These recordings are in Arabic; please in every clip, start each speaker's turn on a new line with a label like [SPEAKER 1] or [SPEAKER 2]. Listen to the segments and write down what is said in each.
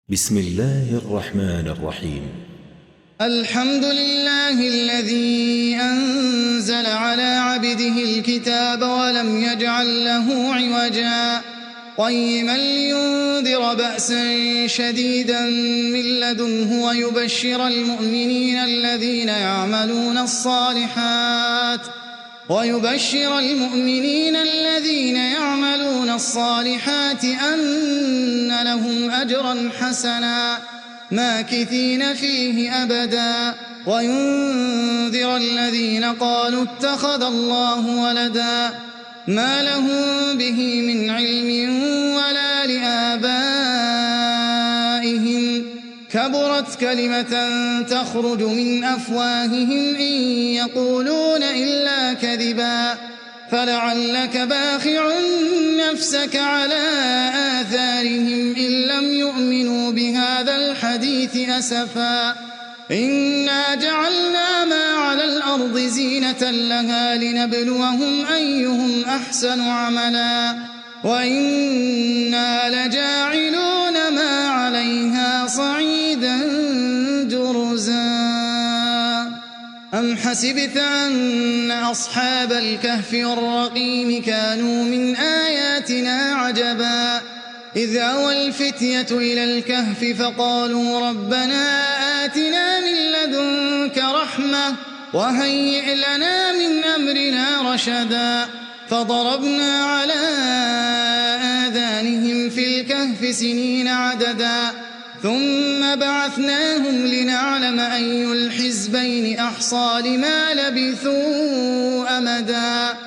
[SPEAKER 1] بسم الله الرحمن الرحيم.
[SPEAKER 2] الحمد لله الذي أنزل على عبده الكتاب ولم يجعل له عوجا قيما لينذر بأسا شديدا من لدنه ويبشر المؤمنين الذين يعملون الصالحات أن لهم أجرا حسنا ماكثين فيه أبدا وينذر الذين قالوا اتخذ الله ولدا ما لهم به من علم ولا لآبائهم كبرت كلمة تخرج من أفواههم إن يقولون إلا كذبا فلعلك باخع نفسك على آثارهم إن لم يؤمنوا بهذا الحديث أسفا إنا جعلنا ما على الأرض زينة لها لنبلوهم أيهم أحسن عملا وإنا لجاعلون ما عليها صعيدا جرزا أم حسبت أن أصحاب الكهف والرقيم كانوا من آياتنا عجبا إذ أوى الفتية إلى الكهف فقالوا ربنا آتنا من لدنك رحمة وهيئ لنا من أمرنا رشدا فضربنا على آذانهم في الكهف سنين عددا ثم بعثناهم لنعلم أي الحزبين أحصى لما لبثوا أمدا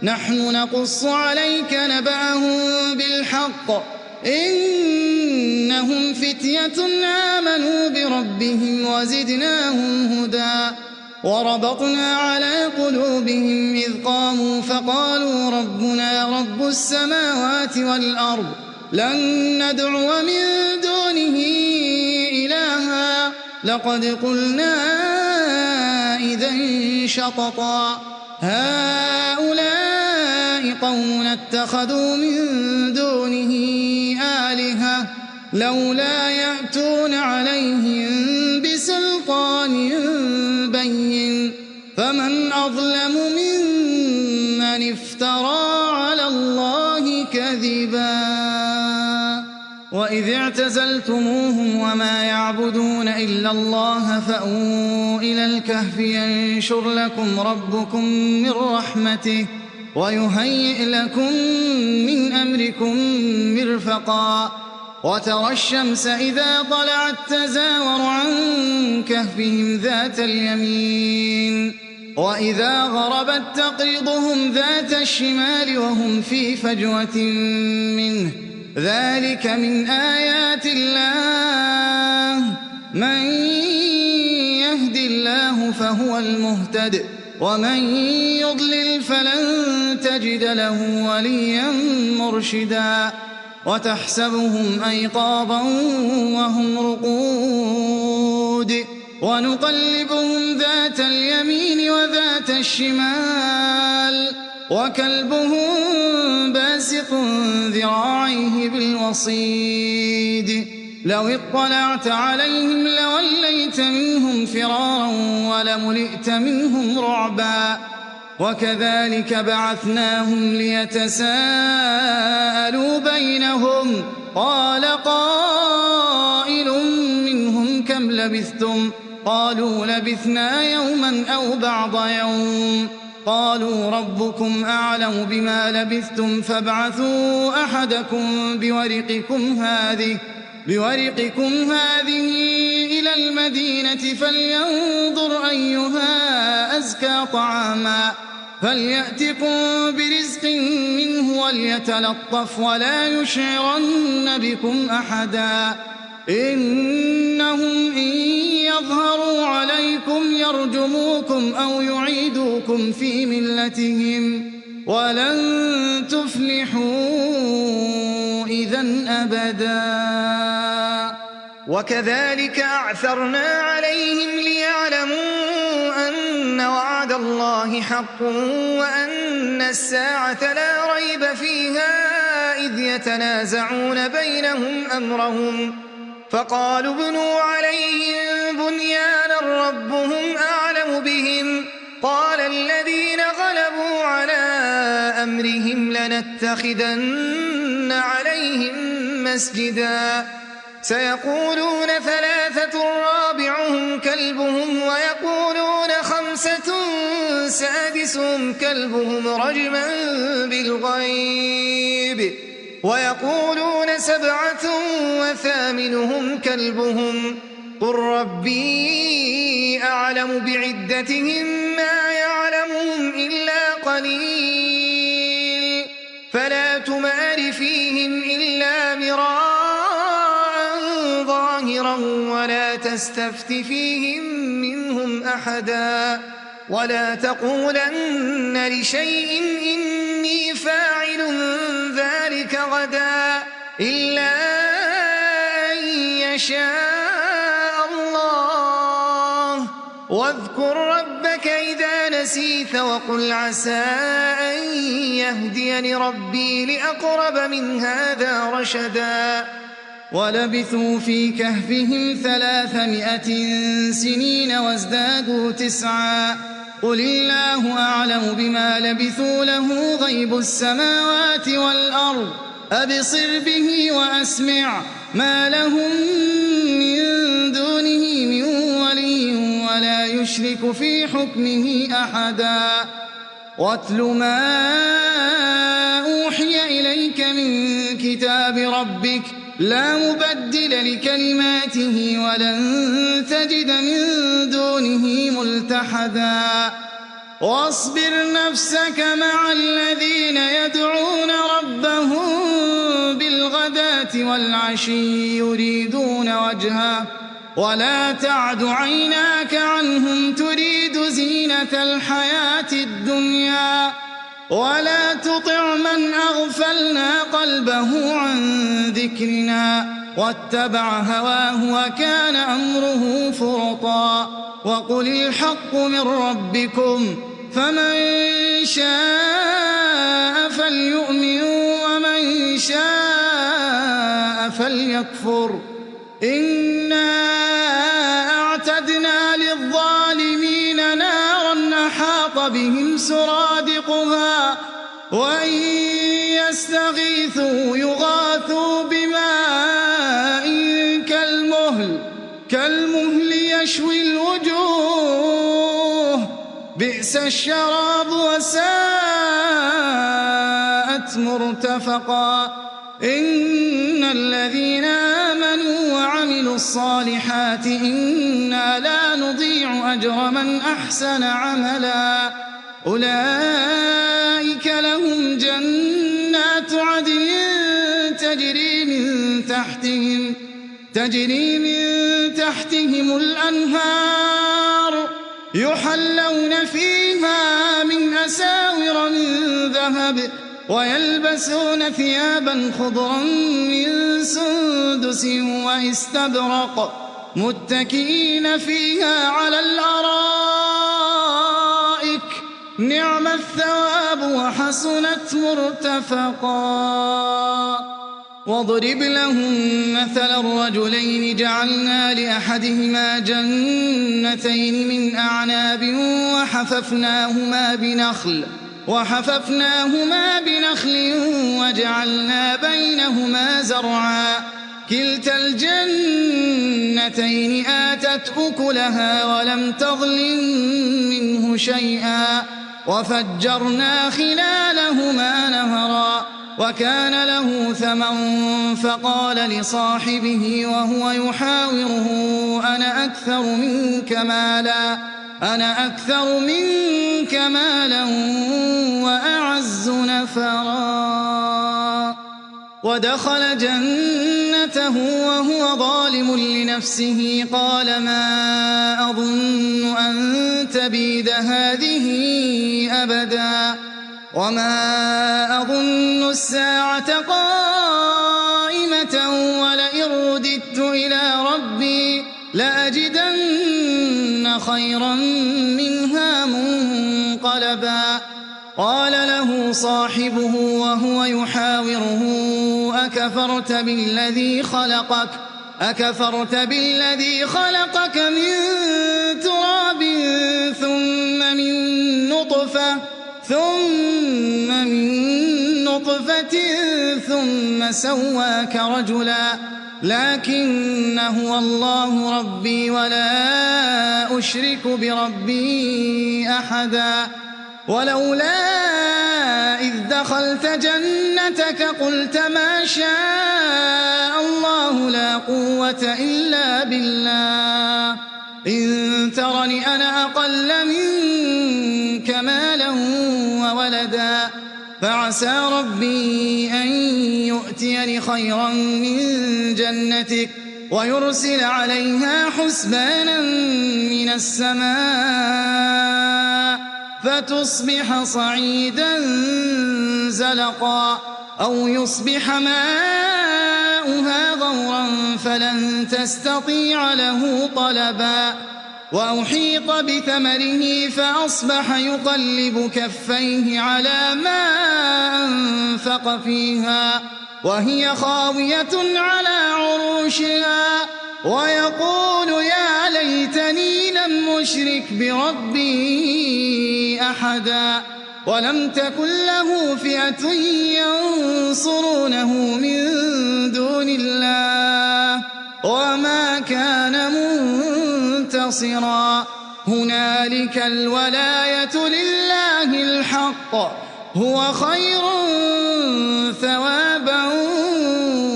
[SPEAKER 2] نحن نقص عليك نبأهم بالحق إنهم فتية آمنوا بربهم وزدناهم هدى وربطنا على قلوبهم إذ قاموا فقالوا ربنا رب السماوات والأرض لن ندعو من دونه إلها لقد قلنا إذا شططا هؤلاء قومنا اتخذوا من دونه آلهة لولا يأتون عليهم بسلطان بين فمن أظلم ممن افترى على الله كذبا وإذ اعتزلتموهم وما يعبدون إلا الله فأووا إلى الكهف ينشر لكم ربكم من رحمته ويهيئ لكم من أمركم مرفقا وترى الشمس إذا طلعت تزاور عن كهفهم ذات اليمين وإذا غربت تقرضهم ذات الشمال وهم في فجوة منه ذلك من آيات الله من يهد الله فهو المهتد ومن يضلل فلن تجد له وليا مرشدا وتحسبهم أيقاظا وهم رقود ونقلبهم ذات اليمين وذات الشمال وكلبهم باسط ذراعيه بالوصيد لو اطلعت عليهم لوليت منهم فرارا ولملئت منهم رعبا وكذلك بعثناهم ليتساءلوا بينهم قال قائل منهم كم لبثتم قالوا لبثنا يوما أو بعض يوم قالوا ربكم أعلم بما لبثتم فابعثوا أحدكم بورقكم هذه إلى المدينة فلينظر أيها أزكى طعاما فليأتكم برزق منه وليتلطف ولا يشعرن بكم أحدا إنهم إن يظهروا عليكم يرجموكم أو يعيدوكم في ملتهم ولن تفلحوا إذن أبدا وكذلك أعثرنا عليهم ليعلموا أن وعد الله حق وأن الساعة لا ريب فيها إذ يتنازعون بينهم أمرهم فقالوا ابنوا عليهم بنيانا ربهم أعلم بهم قال الذين غلبوا على أمرهم لنتخذن عليهم مسجدا سيقولون ثلاثة رابعهم كلبهم ويقولون خمسة سادسهم كلبهم رجما بالغيب ويقولون سبعة وثامنهم كلبهم قل ربي أعلم بعدتهم ما يعلمهم إلا قليل فلا تمار فيهم إلا مراء ظاهرا ولا تستفت فيهم منهم أحدا ولا تقولن لشيء إني فاعل ذلك غدا إلا أن يشاء الله واذكر ربك إذا نسيت وقل عسى أن يهديني ربي لأقرب من هذا رشدا ولبثوا في كهفهم 300 سنين وازدادوا 9 قل الله أعلم بما لبثوا له غيب السماوات والأرض أبصر به وأسمع ما لهم من دونه من ولي ولا يشرك في حكمه أحدا واتل ما أوحي إليك من كتاب ربك لا مبدل لكلماته ولن تجد من دونه ملتحدا واصبر نفسك مع الذين يدعون ربهم بالغداة والعشي يريدون وجهه ولا تعد عيناك عنهم تريد زينة الحياة الدنيا ولا تطع من أغفلنا قلبه عن ذكرنا واتبع هواه وكان أمره فرطا وقل الحق من ربكم فمن شاء فليؤمن ومن شاء فليكفر إنا أعتدنا للظالمين نارا أحاط بهم سرادقها وإن يستغيثوا يغاثوا بماء كالمهل يشوي الوجوه بئس الشراب وساءت مرتفقا إن الذين آمنوا وعملوا الصالحات إنا لا نضيع أجر من أحسن عملا أولئك لهم جنات عدن تجري من تحتهم الأنهار يحلون فيها من أساور من ذهب ويلبسون ثيابا خضرا من سندس واستبرق متكئين فيها على الأرائك نعم الثواب وحسنت مرتفقا واضرب لهم مثل الرجلين جعلنا لأحدهما جنتين من أعناب وحففناهما بنخل وجعلنا بينهما زرعا كلتا الجنتين آتت أكلها ولم تظلم منه شيئا وفجرنا خلالهما نهرا وكان له ثمن فقال لصاحبه وهو يحاوره أنا أكثر منك مالا وأعز نفرا ودخل جنته وهو ظالم لنفسه قال ما أظن أن تبيد هذه أبدا وما أظن الساعة قائمة ولئن رددت إلى ربي لأجدن خيرا منها منقلبا قال له صاحبه وهو يحاوره أكفرت بالذي خلقك أكفرت بالذي خلقك من تراب ثم من نطفة ثم سواك رجلا لكن هو الله ربي ولا أشرك بربي أحدا ولولا إذ دخلت جنتك قلت ما شاء الله لا قوة إلا بالله إن ترني أنا أقل منك مالا وولدا فعسى ربي أن يؤتيني خيرا من جنتك ويرسل عليها حسبانا من السماء فتصبح صعيدا زلقا أو يصبح ماؤها غورا فلن تستطيع له طلبا وأحيط بثمره فأصبح يقلب كفيه على ما أنفق فيها وهي خاوية على عروشها ويقول يا ليتني لم أشرك بربي أحدا ولم تكن له فئة ينصرونه من دون الله وما كان منتصرا هنالك الولاية لله الحق هو خير ثوابا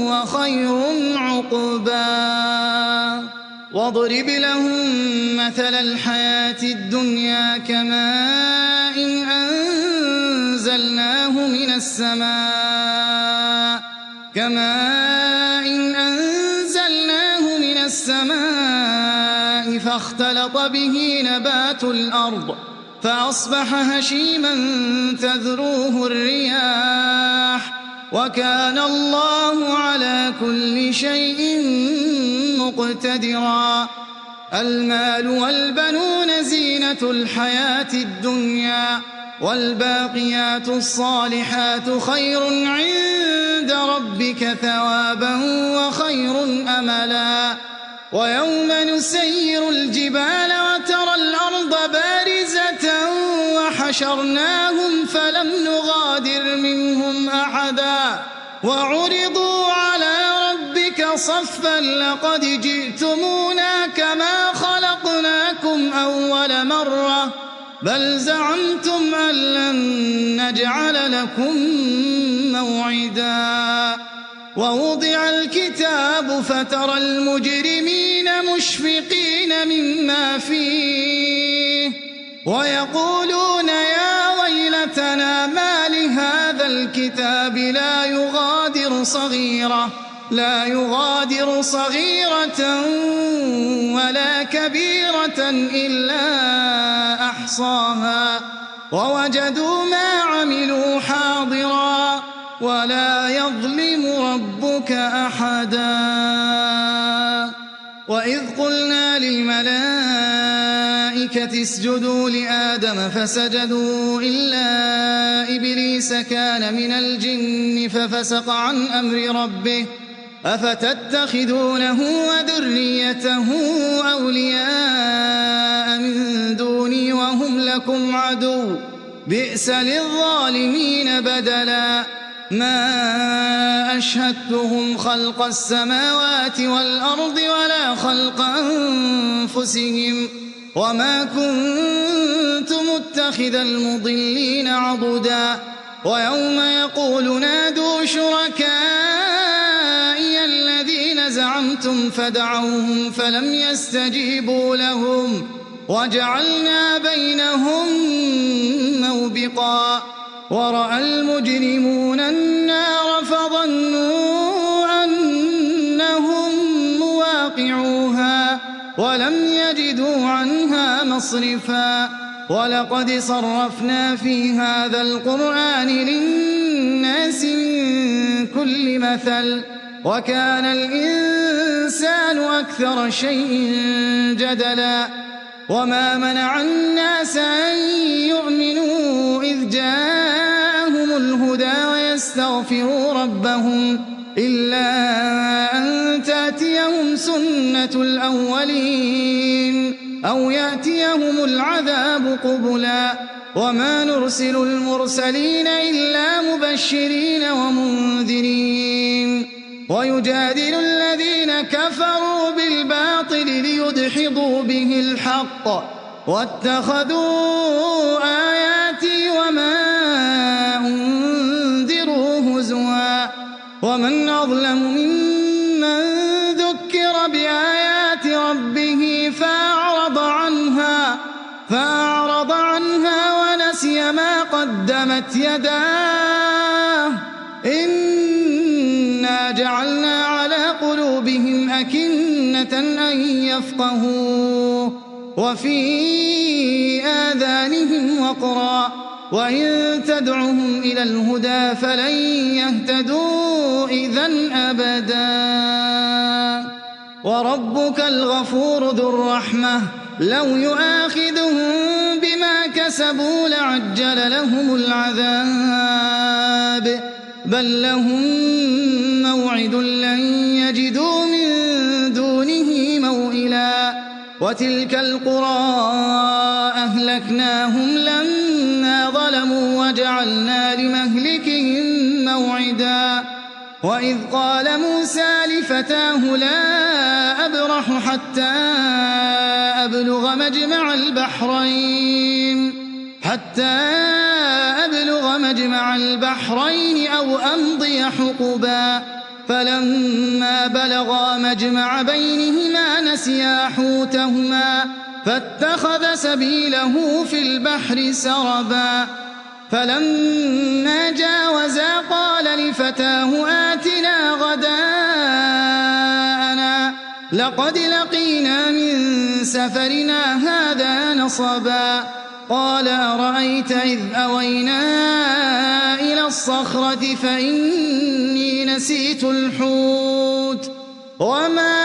[SPEAKER 2] وخير عقبا واضرب لهم مثل الحياة الدنيا كماء أنزلناه من السماء فاختلط به نبات الأرض فأصبح هشيما تذروه الرياح وكان الله على كل شيء مقتدرا المال والبنون زينة الحياة الدنيا والباقيات الصالحات خير عند ربك ثوابا وخير أملا ويوم نسير الجبال وترى الأرض بارزة وحشرناهم فلم نغادر منهم أحدا وعرضوا على ربك صفا لقد جئتمونا كما خلقناكم أول مرة بل زعمتم أن لن نجعل لكم موعدا ووضع الكتاب فترى المجرمين مشفقين مما فيه ويقولون يا ويلتنا ما لهذا الكتاب لا يغادر صغيرة ولا كبيرة إلا أحصاها ووجدوا ما عملوا حاضرا ولا يظلم ربك أحدا وإذ قلنا للملائكة اسجدوا لآدم فسجدوا إلا إبليس كان من الجن ففسق عن أمر ربه أفتتخذونه وذريته أولياء من دوني وهم لكم عدو بئس للظالمين بدلا ما أشهدتهم خلق السماوات والأرض ولا خلق أنفسهم وما كنت متخذ المضلين عضدا ويوم يقول نادوا شركائي الذين زعمتم فدعوهم فلم يستجيبوا لهم وجعلنا بينهم موبقا ورأى المجرمون النار فظنوا أنهم مواقعوها ولم يجدوا عنها مصرفا ولقد صرفنا في هذا القرآن للناس من كل مثل وكان الإنسان أكثر شيء جدلا وما منع الناس أن يؤمنوا إذ جاءهم الهدى ويستغفروا ربهم إلا أن تأتيهم سُنَّةُ الْأَوَّلِينَ أَوْ يَأْتِيَهُمُ الْعَذَابُ قُبُلًا وَمَا نُرْسِلُ الْمُرْسَلِينَ إِلَّا مُبَشِّرِينَ وَمُنذِرِينَ وَيُجَادِلُ الَّذِينَ كَفَرُوا بِالْبَاطِلِ لِيُدْحِضُوا بِهِ الْحَقَّ وَاتَّخَذُوا آيَاتِي وَمَا أُنذِرُوا هُزُوًا وَمَنْ أَظْلَمُ مِمَّن ذُكِّرَ بِآيَاتِ رَبِّهِ فَأَعْرَضَ عَنْهَا ونسي ما قدمت يداه إنا جعلنا على قلوبهم أكنة أن يفقهوه وفي آذانهم وقرا وإن تدعهم إلى الهدى فلن يهتدوا إذن أبدا وربك الغفور ذو الرحمة لو يؤاخذهم بما كسبوا لعجل لهم العذاب بل لهم موعد لن يجدوا من دونه موئلا وتلك القرى أهلكناهم لما ظلموا وجعلنا لمهلكهم موعدا وإذ قال موسى لفتاه لا أبرح حتى أبلغ مجمع البحرين أو أمضي حقبا فلما بلغا مجمع بينهما نسيا حوتهما فاتخذ سبيله في البحر سربا فلما جاوزا قال لفتاه آتنا غداءنا لقد لقينا من سفرنا هذا نصبا قال أرأيت إذ أوينا إلى الصخرة فإني نسيت الحوت وما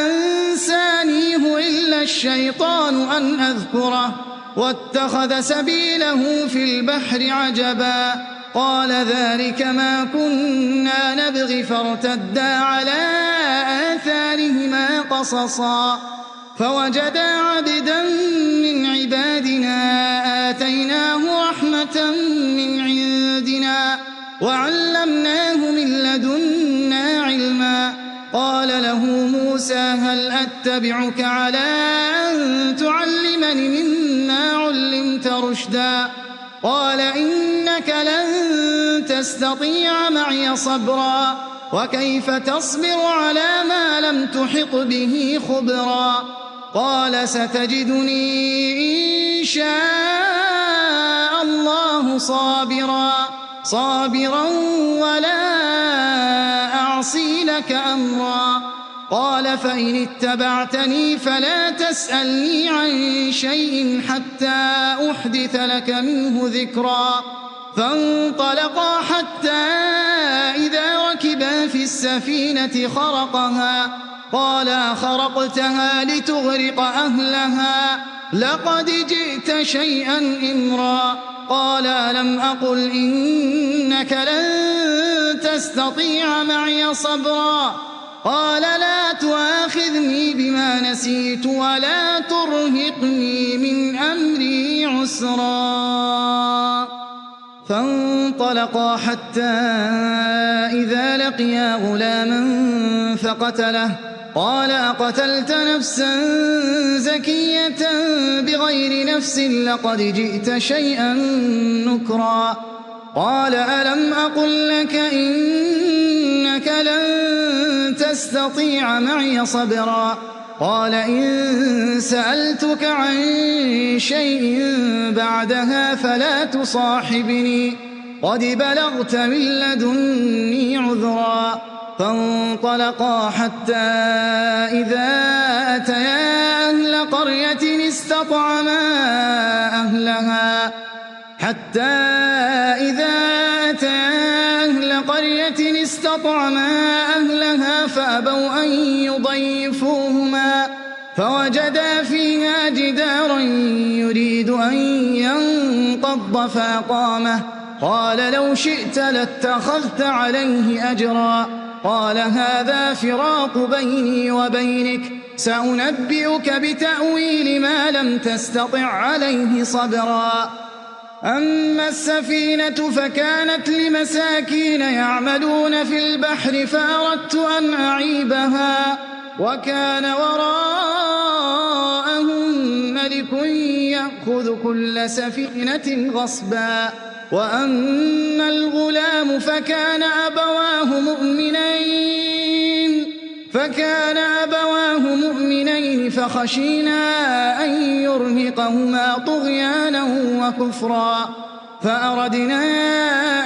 [SPEAKER 2] أنسانيه إلا الشيطان أن أذكره واتخذ سبيله في البحر عجبا قال ذلك ما كنا نبغي فارتدا على آثارهما قصصا فوجدا عبدا من عبادنا آتيناه رحمة من عندنا وعلمناه من لدنا علما قال له موسى هل أتبعك على أن تعلمني مما علمت رشدا قال إنك لن تستطيع معي صبرا وكيف تصبر على ما لم تحط به خبرا قال ستجدني إن شاء الله صابرا ولا أعصي لك أمرا قال فإن اتبعتني فلا تسألني عن شيء حتى أحدث لك منه ذكرا فانطلقا حتى إذا ركبا في السفينة خرقها قال خرقتها لتغرق أهلها لقد جئت شيئا إمرا قال ألم أقل إنك لن تستطيع معي صبرا قال لا تؤاخذني بما نسيت ولا ترهقني من أمري عسرا فانطلقا حتى إذا لقيا غلاما فقتله قال أقتلت نفسا زكية بغير نفس لقد جئت شيئا نكرا قال ألم أقل لك إنك لن تستطيع معي صبرا قال إن سألتك عن شيء بعدها فلا تصاحبني قد بلغت من لدني عذرا فانطلقا حتى إذا أتيا أهل قرية استطعما أهلها فأبوا أن يضيفوهما فوجدا فيها جدارا يريد أن ينقض فأقامه قال لو شئت لاتخذت عليه أجرا قال هذا فراق بيني وبينك سأنبئك بتأويل ما لم تستطع عليه صبرا أما السفينة فكانت لمساكين يعملون في البحر فأردت أن أعيبها وكان وراءهم ملك يأخذ كل سفينة غصبا وأما الغلام فكان أبواه مؤمنين فخشينا أن يرهقهما طغيانا وكفرا فأردنا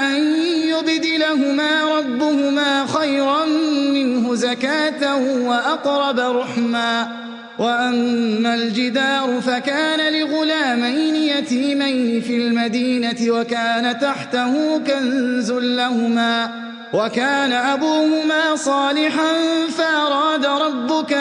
[SPEAKER 2] أن يبدلهما ربهما خيرا منه زكاة وأقرب رحما وأما الجدار فكان لغلامين يتيمين في المدينة وكان تحته كنز لهما وكان أبوهما صالحا فأراد ربك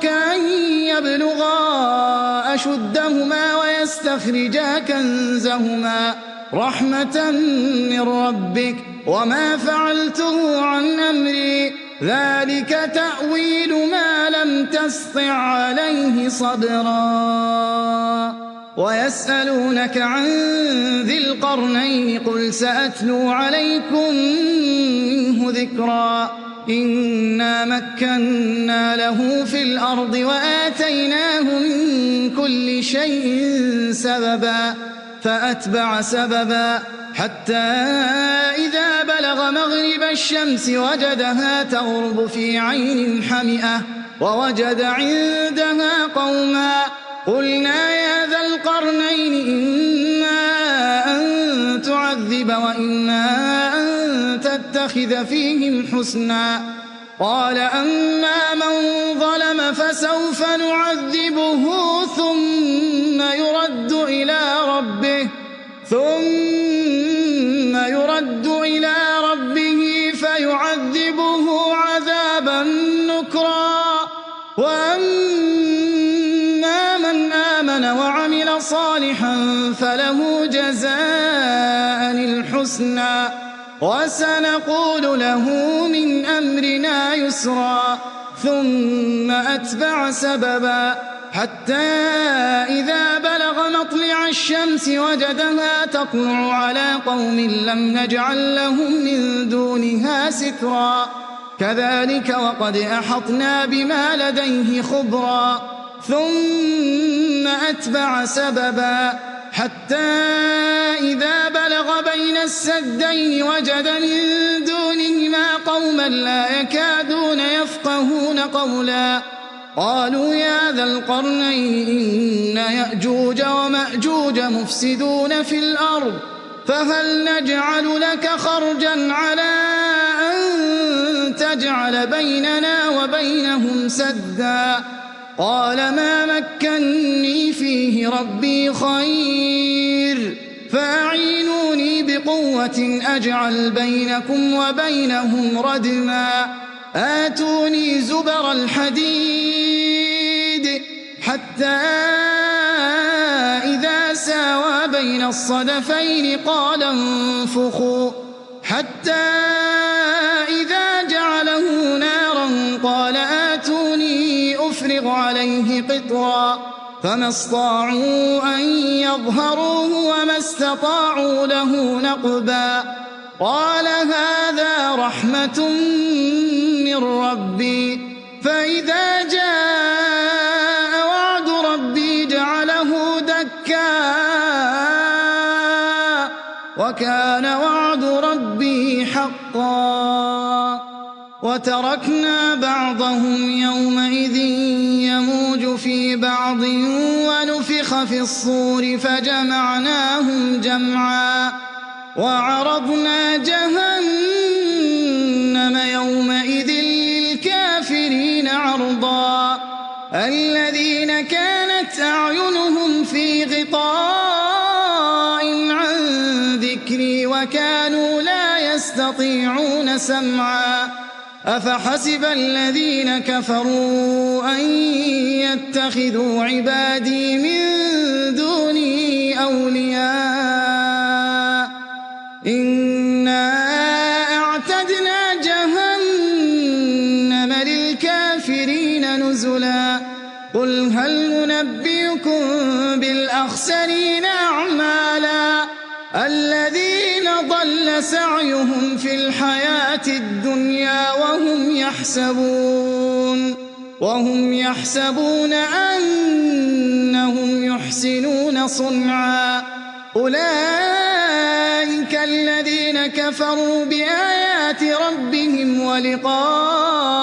[SPEAKER 2] أن يبلغا أشدهما ويستخرجا كنزهما رحمة من ربك وما فعلته عن أمري ذلك تأويل ما لم تسطع عليه صبرا ويسألونك عن ذي القرنين قل سأتلو عليكم منه ذكرا إنا مكنا له في الأرض وآتيناه من كل شيء سببا فأتبع سببا حتى إذا بلغ مغرب الشمس وجدها تغرب في عين حمئة ووجد عندها قوما قلنا يا ذا القرنين إما أن تعذب وإما أن تتخذ فيهم حسنا قال أما من ظلم فسوف نعذبه ثم يرد إلى ربه فيعذبه عذابا نكرا وأما من آمن وعمل صالحا فله جزاء الحسنى وسنقول له من أمرنا يسرا ثم أتبع سببا حتى إذا بلغ مطلع الشمس وجدها تطلع على قوم لم نجعل لهم من دونها سترا كذلك وقد أحطنا بما لديه خبرا ثم أتبع سببا حتى إذا بلغ بين السدين وجد من دونهما قوما لا يكادون يفقهون قولا قالوا يا ذا القرنين إن يأجوج ومأجوج مفسدون في الأرض فهل نجعل لك خرجا على أن تجعل بيننا وبينهم سدا قال ما مكني فيه ربي خير فأعينوني بقوة أجعل بينكم وبينهم ردما آتوني زبر الحديد حتى إذا ساوى بين الصدفين قال انفخوا حتى إذا جعله نارا قال آتوني أفرغ عليه قطرا فما استطاعوا أن يظهروه وما استطاعوا له نقبا قال هذا رحمة من ربي فإذا جاء وعد ربي جعله دكا وكان وعد ربي حقا وتركنا بعضهم يومئذ يموج في بعض ونفخ في الصور فجمعناهم جمعا وعرضنا جهنم يومئذ للكافرين عرضا الذين كانت أعينهم في غطاء عن ذكري وكانوا لا يستطيعون سمعا أفحسب الذين كفروا أن يتخذوا عبادي من دوني أولياء نُنَبِّئُكُم بِالْأَخْسَرِينَ أَعْمَالًا الَّذِينَ ضَلَّ سَعْيُهُمْ فِي الْحَيَاةِ الدُّنْيَا وَهُمْ يَحْسَبُونَ أَنَّهُمْ يُحْسِنُونَ صُنْعًا أُولَئِكَ الَّذِينَ كَفَرُوا بِآيَاتِ رَبِّهِمْ وَلِقَائِهِ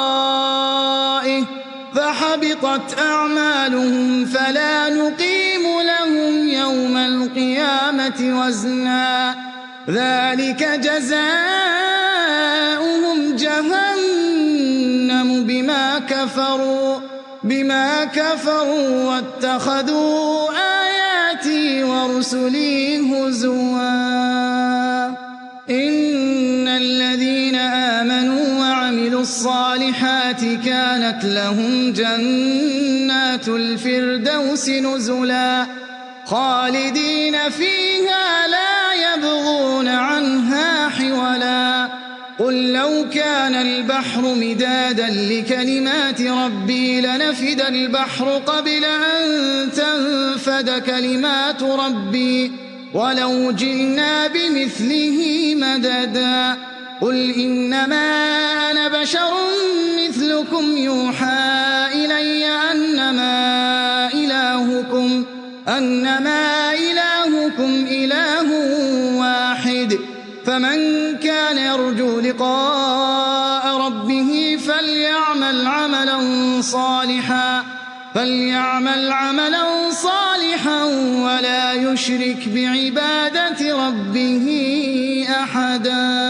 [SPEAKER 2] فَحَبِطَتْ أَعْمَالُهُمْ فَلَا نُقِيمُ لَهُمْ يَوْمَ الْقِيَامَةِ وَزْنًا ذَلِكَ جَزَاؤُهُمْ جَهَنَّمُ بما كفروا واتخذوا آياتي ورسلي هزوا إن الذين آمنوا وعملوا الصالحات كانت لهم جنات الفردوس نزلا خالدين فيها لا يبغون عنها حولا قل لو كان البحر مدادا لكلمات ربي لنفد البحر قبل أن تنفد كلمات ربي ولو جئنا بمثله مددا قل إنما أنا بشر مثلكم يوحى إلي أنما إلهكم إله واحد فمن كان يرجو لقاء ربه فليعمل عملا صالحا ولا يشرك بعبادة ربه أحدا